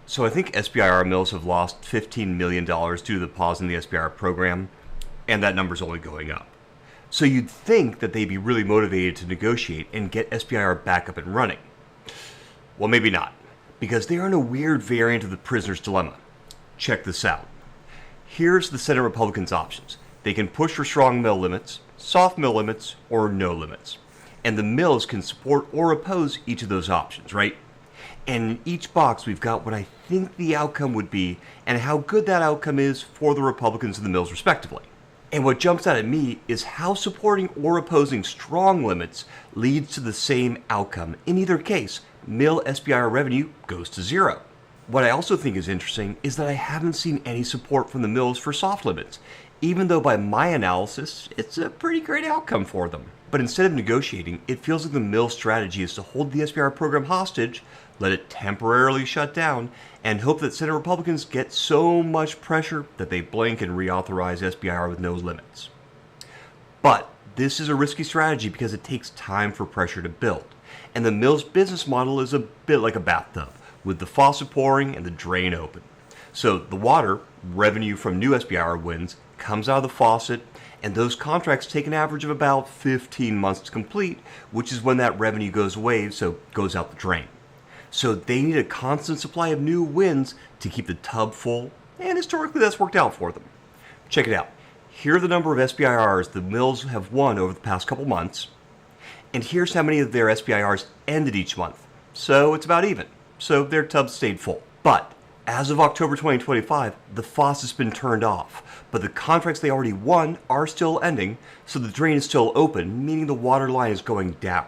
So I think SBIR Mills have lost $15 million due to the pause in the SBIR program, and that number's only going up. So you'd think that they'd be really motivated to negotiate and get SBIR back up and running. Well, maybe not, because they are in a weird variant of the prisoner's dilemma. Check this out. Here's the Senate Republicans' options. They can push for strong mill limits, soft mill limits, or no limits. And the mills can support or oppose each of those options, right? And in each box, we've got what I think the outcome would be and how good that outcome is for the Republicans and the mills, respectively. And what jumps out at me is how supporting or opposing strong limits leads to the same outcome. In either case, mill SBIR revenue goes to zero. What I also think is interesting is that I haven't seen any support from the mills for soft limits, even though by my analysis, it's a pretty great outcome for them. But instead of negotiating, it feels like the mill's strategy is to hold the SBIR program hostage, let it temporarily shut down, and hope that Senate Republicans get so much pressure that they blink and reauthorize SBIR with no limits. But this is a risky strategy because it takes time for pressure to build, and the mill's business model is a bit like a bathtub, with the faucet pouring and the drain open. So the water, revenue from new SBIR wins, comes out of the faucet, and those contracts take an average of about 15 months to complete, which is when that revenue goes away, so goes out the drain. So they need a constant supply of new wins to keep the tub full, and historically that's worked out for them. Check it out. Here are the number of SBIRs the mills have won over the past couple months, and here's how many of their SBIRs ended each month. So it's about even. So their tubs stayed full. But as of October 2025, the faucet's been turned off, but the contracts they already won are still ending, so the drain is still open, meaning the water line is going down.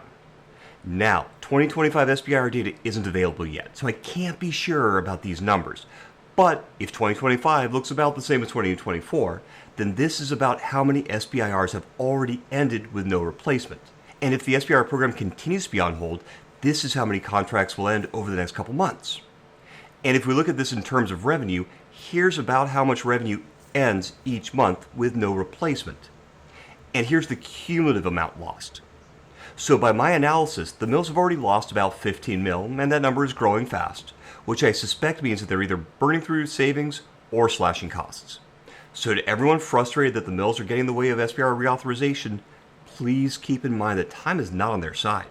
Now, 2025 SBIR data isn't available yet, so I can't be sure about these numbers. But if 2025 looks about the same as 2024, then this is about how many SBIRs have already ended with no replacement. And if the SBIR program continues to be on hold, this is how many contracts will end over the next couple months. And if we look at this in terms of revenue, here's about how much revenue ends each month with no replacement. And here's the cumulative amount lost. So by my analysis, the mills have already lost about 15 mil, and that number is growing fast, which I suspect means that they're either burning through savings or slashing costs. So to everyone frustrated that the mills are getting in the way of SBIR reauthorization, please keep in mind that time is not on their side.